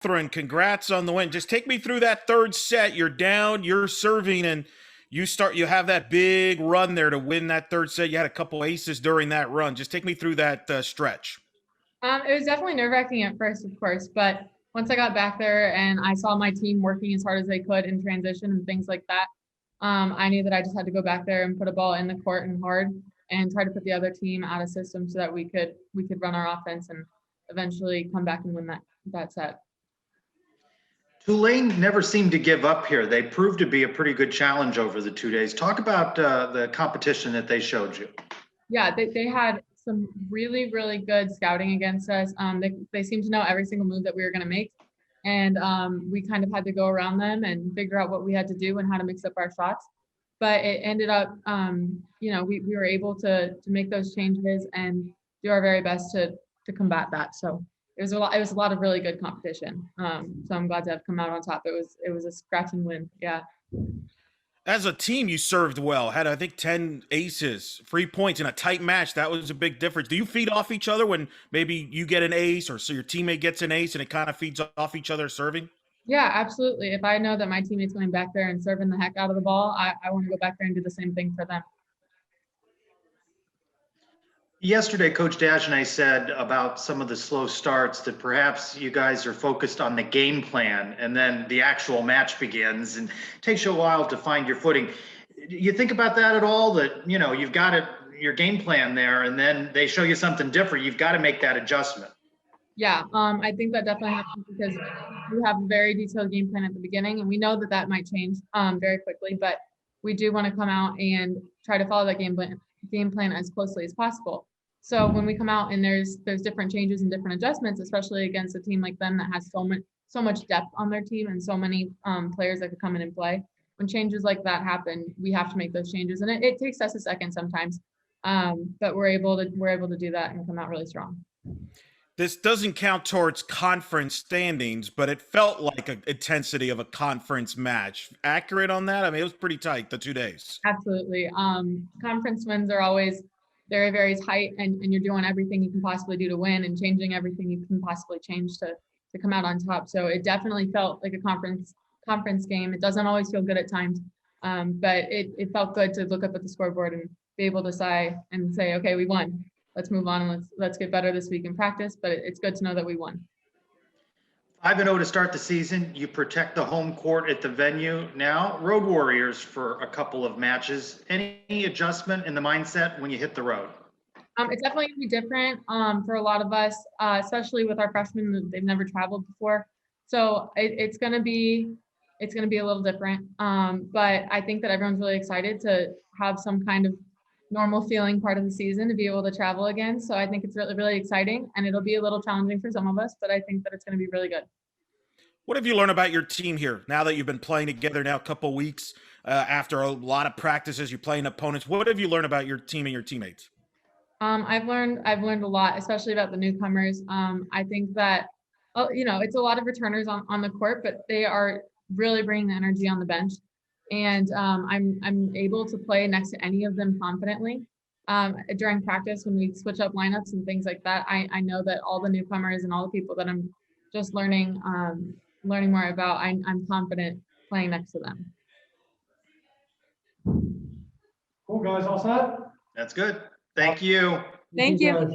Kathryn, congrats on the win. Just take me through that third set. You're down, you're serving, and you have that big run there to win that third set. You had a couple aces during that run. Just take me through that stretch. It was definitely nerve-wracking at first, of course, but once I got back there and I saw my team working as hard as they could in transition and things like that, I knew that I just had to go back there and put a ball in the court and hard and try to put the other team out of system so that we could run our offense and eventually come back and win that set. Tulane never seemed to give up here. They proved to be a pretty good challenge over the 2 days. Talk about the competition that they showed you. Yeah, they had some really, really good scouting against us. They seemed to know every single move that we were going to make. And we kind of had to go around them and figure out what we had to do and how to mix up our shots. But it ended up, we were able to make those changes and do our very best to combat that. So it was a lot of really good competition. So I'm glad to have come out on top. It was a scratch and win. Yeah. As a team, you served well. Had, I think, 10 aces, 3 points in a tight match. That was a big difference. Do you feed off each other when maybe you get an ace or so your teammate gets an ace and it kind of feeds off each other serving? Yeah, absolutely. If I know that my teammate's going back there and serving the heck out of the ball, I want to go back there and do the same thing for them. Yesterday, Coach Dagenais said about some of the slow starts that perhaps you guys are focused on the game plan and then the actual match begins and it takes you a while to find your footing. You think about that at all, that, you've got your game plan there and then they show you something different. You've got to make that adjustment. Yeah, I think that definitely happens because we have a very detailed game plan at the beginning and we know that might change very quickly, but we do want to come out and try to follow that game plan as closely as possible. So when we come out and there's different changes and different adjustments, especially against a team like them that has so much depth on their team and so many players that could come in and play, when changes like that happen, we have to make those changes. And it takes us a second sometimes, but we're able to do that and come out really strong. This doesn't count towards conference standings, but it felt like an intensity of a conference match. Accurate on that? I mean, it was pretty tight the 2 days. Absolutely. Conference wins are always very, very tight, and you're doing everything you can possibly do to win and changing everything you can possibly change to come out on top. So it definitely felt like a conference game. It doesn't always feel good at times, but it felt good to look up at the scoreboard and be able to say, okay, we won. Let's move on and let's get better this week in practice. But it's good to know that we won. 5-0 to start the season. You protect the home court at the venue now. Road Warriors for a couple of matches. Any adjustment in the mindset when you hit the road? It's definitely going to be different for a lot of us, especially with our freshmen. They've never traveled before. So it's going to be a little different. But I think that everyone's really excited to have some kind of normal feeling part of the season to be able to travel again. So I think it's really, really exciting, and it'll be a little challenging for some of us, but I think that it's going to be really good. What have you learned about your team here now that you've been playing together now a couple weeks after a lot of practices, you're playing opponents? What have you learned about your team and your teammates? I've learned a lot, especially about the newcomers. I think that, it's a lot of returners on the court, but they are really bringing the energy on the bench. And I'm able to play next to any of them confidently. During practice, when we switch up lineups and things like that, I know that all the newcomers and all the people that I'm just learning more about, I'm confident playing next to them. Cool, guys, all set? That's good. Thank you. Thank you. Guys.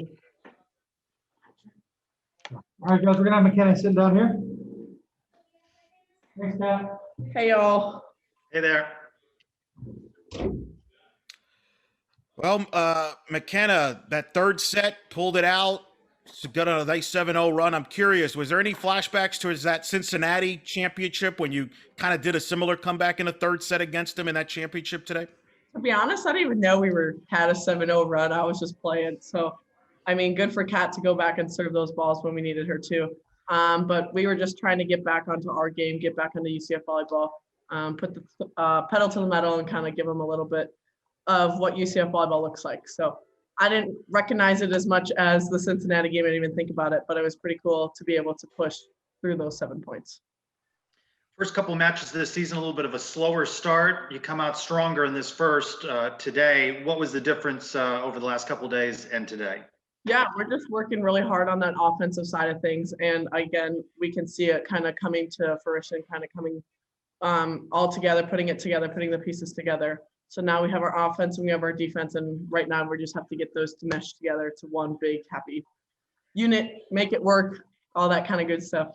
All right, guys, we're gonna have McKenna sitting down here. Thanks, Matt. Hey, y'all. Hey there. Well, McKenna, that third set, pulled it out. Got a nice 7-0 run. I'm curious, was there any flashbacks towards that Cincinnati championship when you kind of did a similar comeback in a third set against them in that championship today? To be honest, I didn't even know we had a 7-0 run. I was just playing. So, I mean, good for Kat to go back and serve those balls when we needed her to. But we were just trying to get back onto our game, get back onto UCF volleyball, put the pedal to the metal and kind of give them a little bit of what UCF volleyball looks like. So I didn't recognize it as much as the Cincinnati game. I didn't even think about it, but it was pretty cool to be able to push through those 7 points. First couple matches this season, a little bit of a slower start. You come out stronger in this first today. What was the difference over the last couple of days and today? Yeah, we're just working really hard on that offensive side of things. And again, we can see it kind of coming to fruition, kind of coming all together, putting it together, putting the pieces together. So now we have our offense and we have our defense. And right now we just have to get those to mesh together to one big happy unit, make it work, all that kind of good stuff.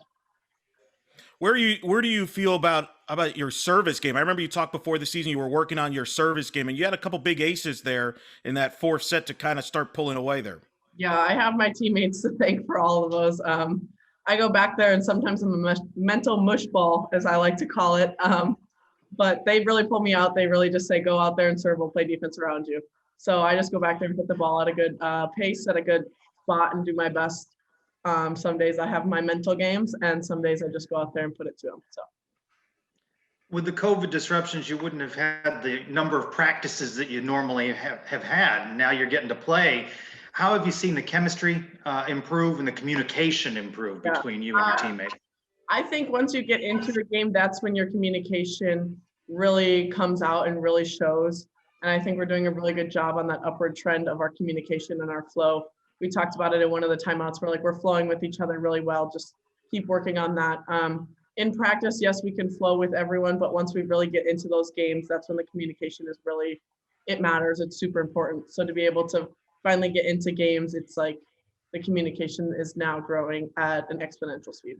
Where do you feel about your service game? I remember you talked before the season you were working on your service game, and you had a couple big aces there in that fourth set to kind of start pulling away there. Yeah, I have my teammates to thank for all of those. I go back there and sometimes I'm a mental mush ball, as I like to call it. But they really pull me out. They really just say, go out there and serve, we'll play defense around you. So I just go back there and put the ball at a good pace, at a good spot, and do my best. Some days I have my mental games, and some days I just go out there and put it to them. So, with the COVID disruptions, you wouldn't have had the number of practices that you normally have had. Now you're getting to play. How have you seen the chemistry improve and the communication improve between you and your teammates? I think once you get into the game, that's when your communication really comes out and really shows. And I think we're doing a really good job on that upward trend of our communication and our flow. We talked about it in one of the timeouts. We're flowing with each other really well. Just keep working on that. In practice, yes, we can flow with everyone, but once we really get into those games, that's when the communication is really, it matters. It's super important. So to be able to finally get into games, it's like the communication is now growing at an exponential speed.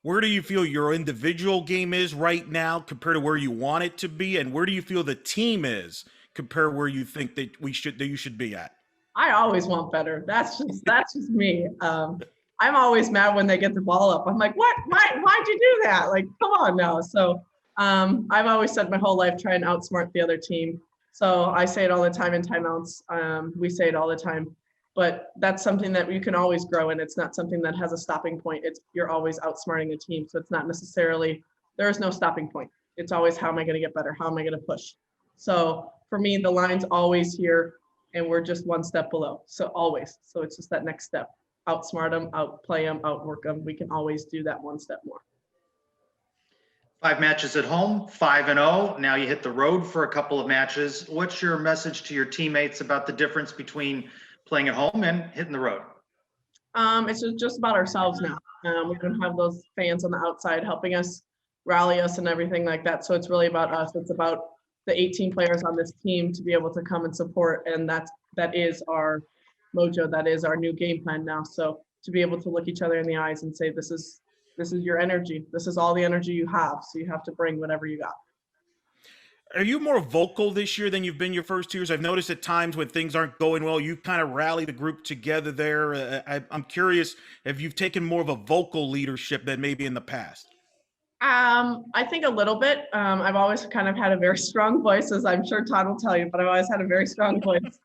Where do you feel your individual game is right now compared to where you want it to be? And where do you feel the team is compared to where you think that you should be at? I always want better. That's just me. I'm always mad when they get the ball up. I'm like, what? Why'd you do that? Like, come on now. So I've always said my whole life, try and outsmart the other team. So I say it all the time in timeouts. We say it all the time, but that's something that you can always grow in. It's not something that has a stopping point. You're always outsmarting the team. So it's not necessarily, there is no stopping point. It's always, how am I going to get better? How am I going to push? So for me, the line's always here, and we're just one step below. So always. So it's just that next step. Outsmart them, outplay them, outwork them. We can always do that one step more. 5 matches at home, 5-0. Now you hit the road for a couple of matches. What's your message to your teammates about the difference between playing at home and hitting the road? It's just about ourselves now. We don't have those fans on the outside helping us, rally us, and everything like that. So it's really about us. It's about the 18 players on this team to be able to come and support, and that is our mojo. That is our new game plan now. So to be able to look each other in the eyes and say, this is your energy. This is all the energy you have. So you have to bring whatever you got. Are you more vocal this year than you've been your first 2 years? I've noticed at times when things aren't going well, you kind of rally the group together there. I'm curious if you've taken more of a vocal leadership than maybe in the past. I think a little bit. I've always kind of had a very strong voice, as I'm sure Todd will tell you, but I've always had a very strong voice.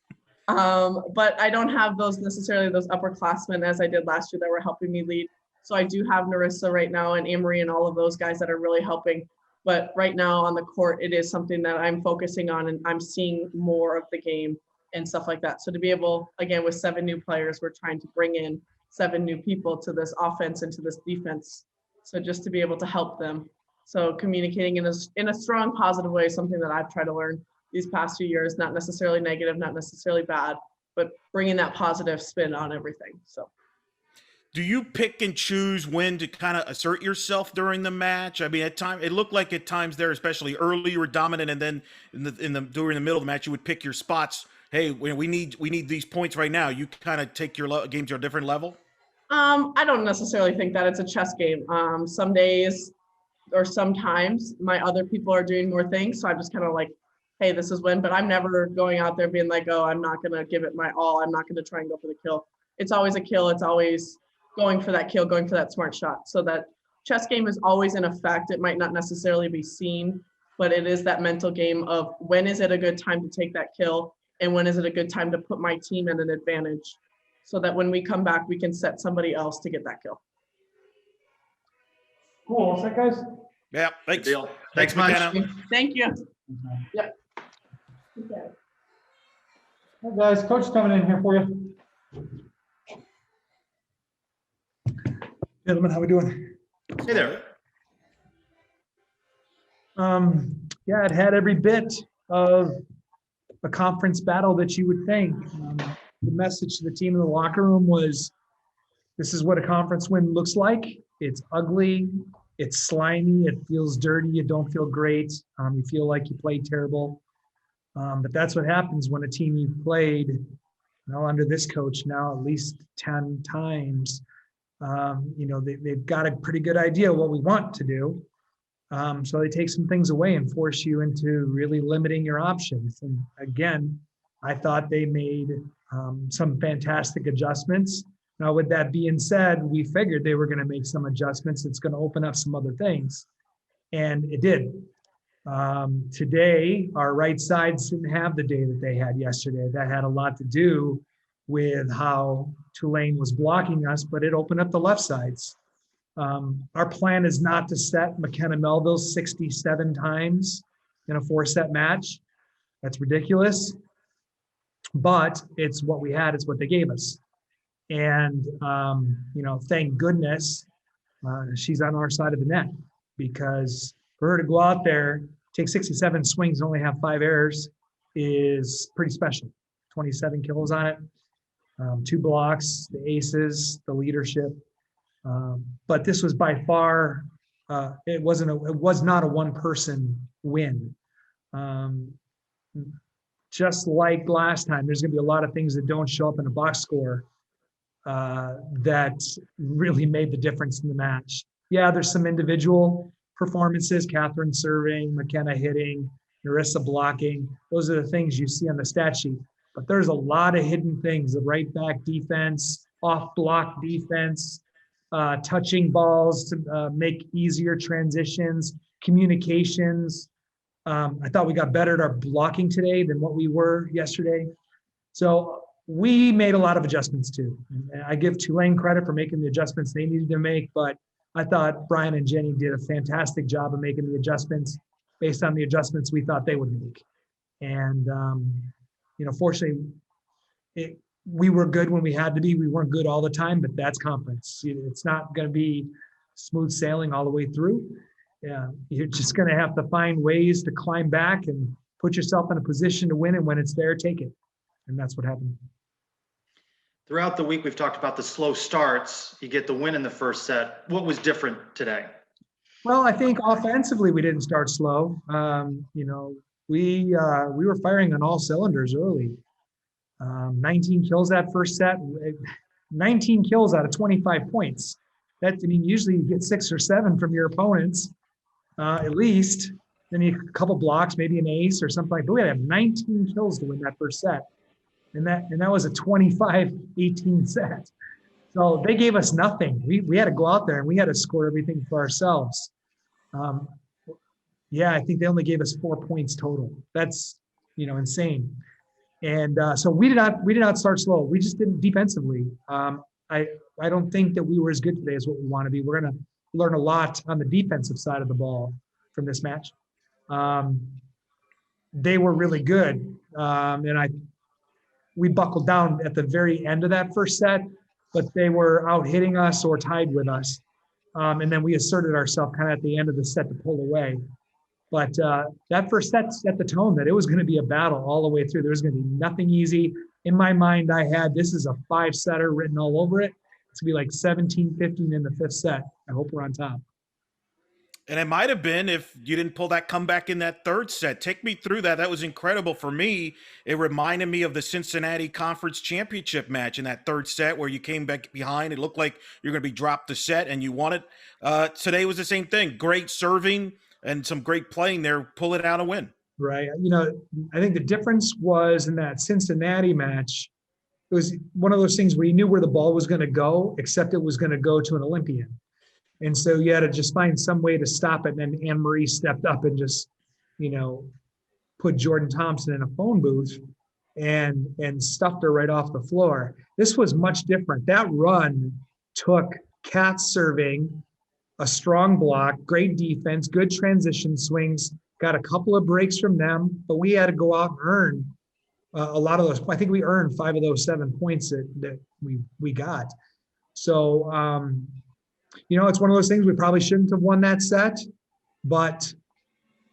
But I don't have those upperclassmen as I did last year that were helping me lead. So I do have Narissa right now and Amory and all of those guys that are really helping. But right now on the court, it is something that I'm focusing on, and I'm seeing more of the game and stuff like that. So to be able, again, with 7 new players, we're trying to bring in 7 new people to this offense and to this defense. So just to be able to help them. So communicating in a strong, positive way is something that I've tried to learn these past few years, not necessarily negative, not necessarily bad, but bringing that positive spin on everything. So. Do you pick and choose when to kind of assert yourself during the match? I mean, at times it looked like at times there, especially early, you were dominant, and then during the middle of the match, you would pick your spots. Hey, we need these points right now. You kind of take your games to a different level. I don't necessarily think that it's a chess game. Some days or sometimes my other people are doing more things, so I'm just kind of like, hey, this is when. But I'm never going out there being like, oh, I'm not gonna give it my all. I'm not gonna try and go for the kill. It's always a kill. It's always going for that kill, going for that smart shot. So that chess game is always in effect. It might not necessarily be seen, but it is that mental game of when is it a good time to take that kill, and when is it a good time to put my team at an advantage, so that when we come back, we can set somebody else to get that kill. Cool. All set, guys? Yeah, thanks. Good deal. Thanks much. McKenna. Thank you. Okay. Hey guys, coach coming in here for you. Gentlemen, how we doing? Hey there. Yeah, it had every bit of a conference battle that you would think. the message to the team in the locker room was, this is what a conference win looks like. It's ugly. It's slimy. It feels dirty. You don't feel great. You feel like you played terrible. But that's what happens when a team you've played, under this coach now at least 10 times. They've got a pretty good idea what we want to do. So they take some things away and force you into really limiting your options. And again, I thought they made some fantastic adjustments. Now, with that being said, we figured they were going to make some adjustments. It's going to open up some other things. And it did. Today, our right sides didn't have the day that they had yesterday. That had a lot to do with how Tulane was blocking us, but it opened up the left sides. Our plan is not to set McKenna Melville 67 times in a 4-set match. That's ridiculous. But it's what we had. It's what they gave us. And, thank goodness she's on our side of the net, because for her to go out there, take 67 swings and only have 5 errors is pretty special. 27 kills on it, 2 blocks, the aces, the leadership. But this was by far, it was not a one-person win. Just like last time, there's going to be a lot of things that don't show up in a box score that really made the difference in the match. Yeah, there's some individual performances, Kathryn serving, McKenna hitting, Narissa blocking. Those are the things you see on the stat sheet. But there's a lot of hidden things, the right back defense, off block defense, touching balls to make easier transitions, communications. I thought we got better at our blocking today than what we were yesterday. So we made a lot of adjustments too. And I give Tulane credit for making the adjustments they needed to make, but I thought Brian and Jenny did a fantastic job of making the adjustments based on the adjustments we thought they would make. And, fortunately, we were good when we had to be. We weren't good all the time, but that's conference. It's not going to be smooth sailing all the way through. Yeah, you're just going to have to find ways to climb back and put yourself in a position to win. And when it's there, take it. And that's what happened. Throughout the week, we've talked about the slow starts. You get the win in the first set. What was different today? Well, I think offensively we didn't start slow. We were firing on all cylinders early. 19 kills that first set. 19 kills out of 25 points. Usually you get 6 or 7 from your opponents, at least. Then a couple blocks, maybe an ace or something like that. But we had to have 19 kills to win that first set. And that was a 25-18 set. So they gave us nothing. We had to go out there and we had to score everything for ourselves. I think they only gave us 4 points total. That's, insane. And so we did not start slow. We just didn't defensively. I don't think that we were as good today as what we want to be. We're going to learn a lot on the defensive side of the ball from this match. They were really good. We buckled down at the very end of that first set, but they were out hitting us or tied with us. And then we asserted ourselves kind of at the end of the set to pull away. But that first set set the tone that it was going to be a battle all the way through. There was going to be nothing easy. In my mind, I had this is a 5-setter written all over it. It's going to be like 17-15 in the 5th set. I hope we're on top. And it might have been if you didn't pull that comeback in that 3rd set. Take me through that. That was incredible for me. It reminded me of the Cincinnati Conference Championship match in that 3rd set where you came back behind. It looked like you're going to be dropped the set and you won it. Today was the same thing. Great serving and some great playing there. Pull it out a win. Right. I think the difference was in that Cincinnati match, it was one of those things where you knew where the ball was going to go, except it was going to go to an Olympian. And so you had to just find some way to stop it. And then Anne-Marie stepped up and just, put Jordan Thompson in a phone booth and stuffed her right off the floor. This was much different. That run took Kat serving, a strong block, great defense, good transition swings, got a couple of breaks from them, but we had to go out and earn a lot of those. I think we earned 5 of those 7 points that we got. So, it's one of those things we probably shouldn't have won that set, but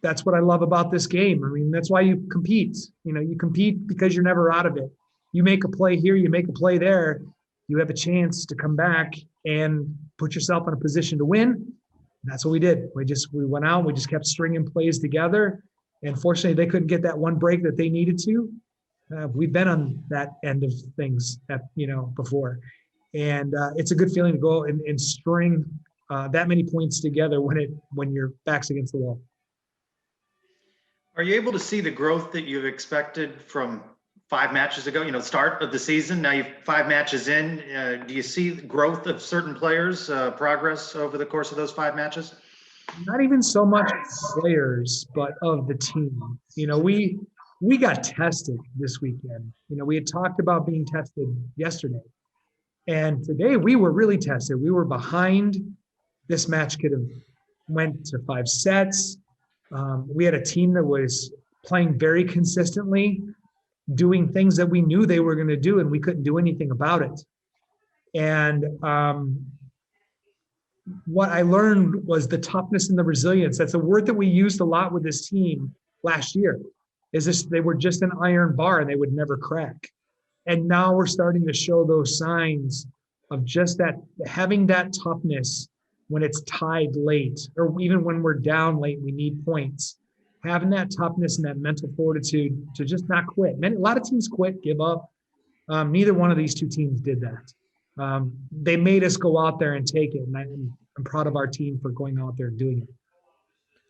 that's what I love about this game. I mean, that's why you compete. You compete because you're never out of it. you make a play here, you make a play there, you have a chance to come back and put yourself in a position to win. That's what we did. We went out, we just kept stringing plays together. And fortunately, they couldn't get that one break that they needed to. We've been on that end of things before. And it's a good feeling to go and string that many points together when your back's against the wall. Are you able to see the growth that you've expected from 5 matches ago, start of the season? Now you've 5 matches in. Do you see growth of certain players, progress over the course of those 5 matches? Not even so much players, but of the team. We got tested this weekend. We had talked about being tested yesterday. And today we were really tested. We were behind. This match could have went to 5 sets. We had a team that was playing very consistently, doing things that we knew they were going to do, and we couldn't do anything about it. And what I learned was the toughness and the resilience. That's a word that we used a lot with this team last year. They were just an iron bar and they would never crack. And now we're starting to show those signs of just that, having that toughness when it's tied late, or even when we're down late, we need points. Having that toughness and that mental fortitude to just not quit. A lot of teams quit, give up. Neither one of these 2 teams did that. They made us go out there and take it. And I'm proud of our team for going out there and doing it.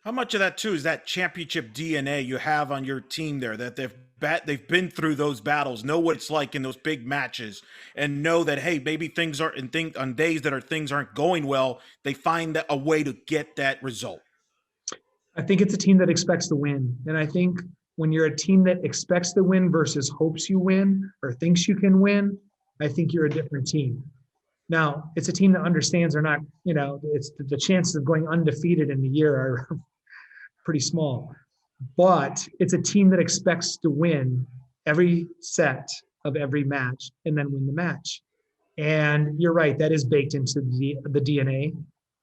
How much of that too is that championship DNA you have on your team there, that they've been through those battles, know what it's like in those big matches, and know that, hey, maybe things on days that things aren't going well, they find a way to get that result. I think it's a team that expects to win. And I think when you're a team that expects to win versus hopes you win or thinks you can win, I think you're a different team. Now, it's a team that understands they're not, it's the chances of going undefeated in the year are pretty small. But it's a team that expects to win every set of every match and then win the match. And you're right, that is baked into the DNA.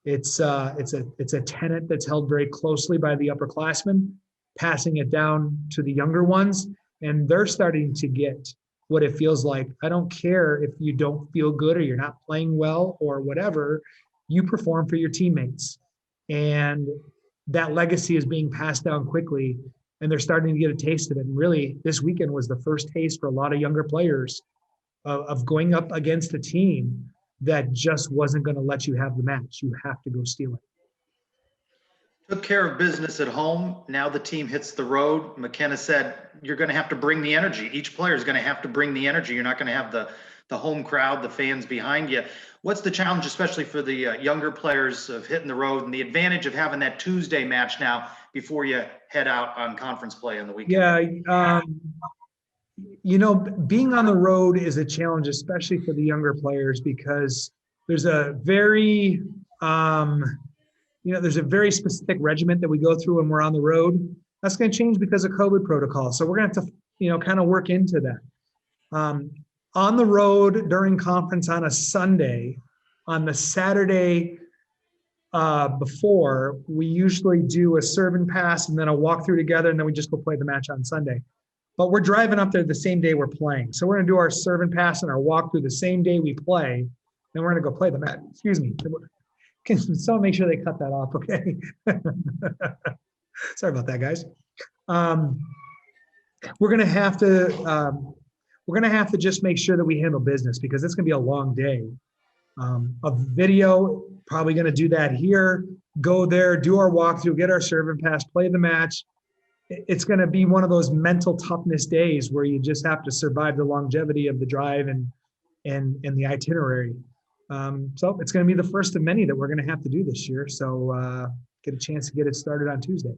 It's a tenet that's held very closely by the upperclassmen, passing it down to the younger ones, and they're starting to get what it feels like. I don't care if you don't feel good or you're not playing well or whatever, you perform for your teammates. And that legacy is being passed down quickly, and they're starting to get a taste of it. And really, this weekend was the first taste for a lot of younger players of going up against a team that just wasn't going to let you have the match. You have to go steal it. Took care of business at home. Now the team hits the road. McKenna said, you're going to have to bring the energy. Each player is going to have to bring the energy. You're not going to have the home crowd, the fans behind you. What's the challenge, especially for the younger players, of hitting the road, and the advantage of having that Tuesday match now before you head out on conference play on the weekend? Yeah, being on the road is a challenge, especially for the younger players, because there's a very specific regiment that we go through when we're on the road. That's going to change because of COVID protocol. So we're going to have to, kind of work into that. On the road during conference on a Sunday, on the Saturday before, we usually do a serve and pass and then a walkthrough together, and then we just go play the match on Sunday. But we're driving up there the same day we're playing. So we're going to do our serve and pass and our walkthrough the same day we play. Then we're going to go play the match. Excuse me. Can someone make sure they cut that off, okay? Sorry about that, guys. We're going to have to just make sure that we handle business, because it's going to be a long day. A video, probably going to do that here, go there, do our walkthrough, get our serve and pass, play the match. It's going to be one of those mental toughness days where you just have to survive the longevity of the drive and the itinerary. So it's going to be the first of many that we're going to have to do this year. So get a chance to get it started on Tuesday.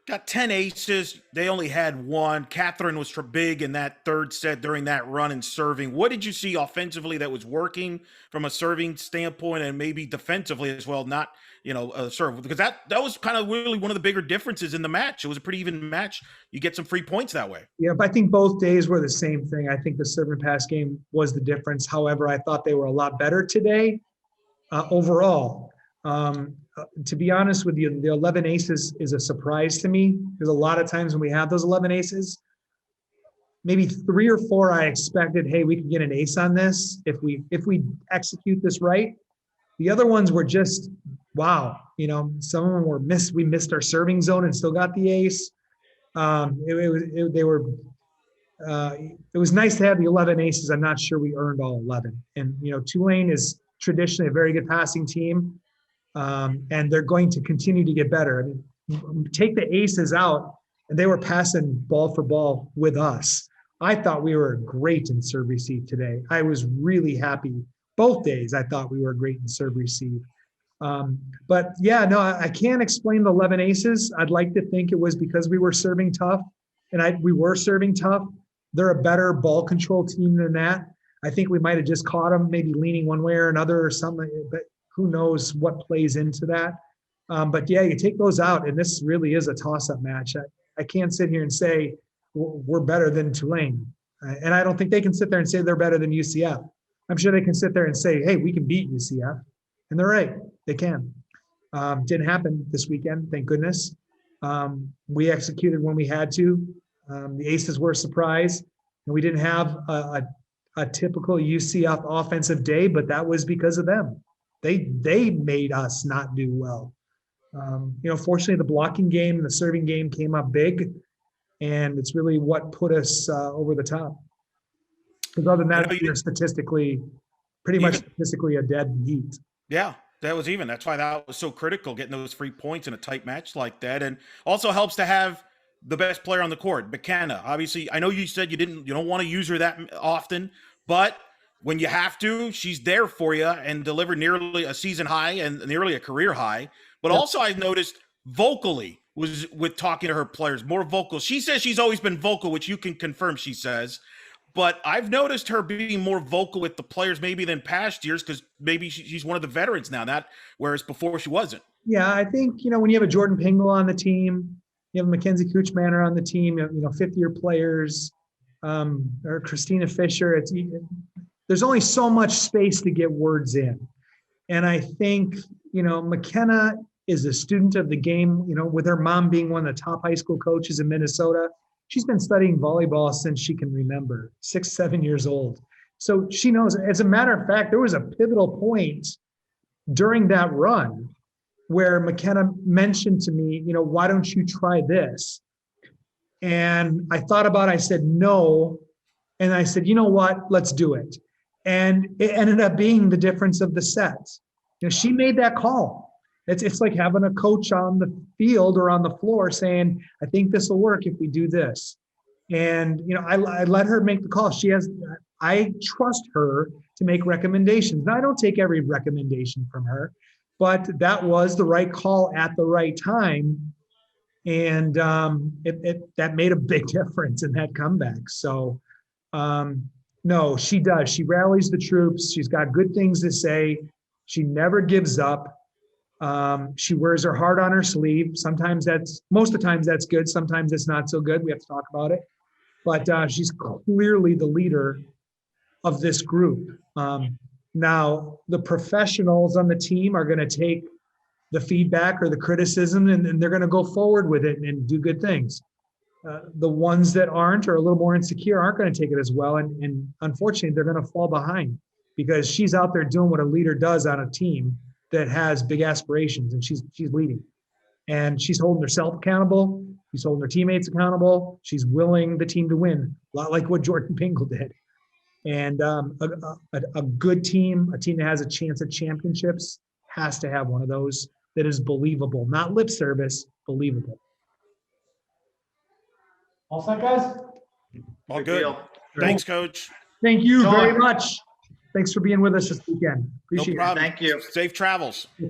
Got 10 aces. They only had one. Kathryn was big in that third set during that run and serving. What did you see offensively that was working from a serving standpoint, and maybe defensively as well? Not, serve, because that was kind of really one of the bigger differences in the match. It was a pretty even match. You get some free points that way. Yeah, but I think both days were the same thing. I think the serve and pass game was the difference. However, I thought they were a lot better today overall. To be honest with you, the 11 aces is a surprise to me, because a lot of times when we have those 11 aces, maybe 3 or 4 I expected, hey, we could get an ace on this if we execute this right. The other ones were just, wow, some of them were we missed our serving zone and still got the ace. It was nice to have the 11 aces. I'm not sure we earned all 11. And, Tulane is traditionally a very good passing team. And they're going to continue to get better. I mean, take the aces out and they were passing ball for ball with us. I thought we were great in serve receive today. I was really happy. Both days, I thought we were great in serve receive. But yeah, no, I can't explain the 11 aces. I'd like to think it was because we were serving tough, and we were serving tough. They're a better ball control team than that. I think we might have just caught them maybe leaning one way or another or something, but who knows what plays into that. But yeah, you take those out, and this really is a toss-up match. I can't sit here and say we're better than Tulane. And I don't think they can sit there and say they're better than UCF. I'm sure they can sit there and say, hey, we can beat UCF. And they're right, they can. Didn't happen this weekend, thank goodness. We executed when we had to. The aces were a surprise, and we didn't have a typical UCF offensive day, but that was because of them. They made us not do well. Fortunately, the blocking game and the serving game came up big, and it's really what put us over the top. Because other than that, we're pretty much statistically a dead heat. Yeah, that was even. That's why that was so critical, getting those 3 points in a tight match like that. And also helps to have the best player on the court, McKenna. Obviously, I know you said you don't want to use her that often, but when you have to, she's there for you and delivered nearly a season high and nearly a career high. But also I've noticed vocally was with talking to her players, more vocal. She says she's always been vocal, which you can confirm, she says. But I've noticed her being more vocal with the players maybe than past years because maybe she's one of the veterans now, whereas before she wasn't. Yeah, I think, when you have a Jordan Pingle on the team, you have a Mackenzie Kuchmaner on the team, fifth-year players, or Christina Fisher, there's only so much space to get words in. And I think, McKenna is a student of the game, with her mom being one of the top high school coaches in Minnesota. She's been studying volleyball since she can remember, 6, 7 years old. So she knows. As a matter of fact, there was a pivotal point during that run where McKenna mentioned to me, why don't you try this? And I thought about it. I said, no. And I said, you know what? Let's do it. And it ended up being the difference of the set. She made that call. It's like having a coach on the field or on the floor saying, I think this will work if we do this. And, I let her make the call. I trust her to make recommendations. Now, I don't take every recommendation from her, but that was the right call at the right time. And that made a big difference in that comeback. So, no, she does. She rallies the troops. She's got good things to say. She never gives up. She wears her heart on her sleeve. Most of the times that's good. Sometimes it's not so good. We have to talk about it. But she's clearly the leader of this group. Now, the professionals on the team are going to take the feedback or the criticism and they're going to go forward with it and do good things. The ones that aren't or a little more insecure aren't going to take it as well. And unfortunately, they're going to fall behind because she's out there doing what a leader does on a team that has big aspirations, and she's leading. And she's holding herself accountable. She's holding her teammates accountable. She's willing the team to win, a lot like what Jordan Pingle did. And a good team, a team that has a chance at championships, has to have one of those that is believable, not lip service, believable. All set, guys? All good. Thanks, Coach. Thank you very much. Thanks for being with us this weekend. Appreciate it. No problem. Thank you. Safe travels.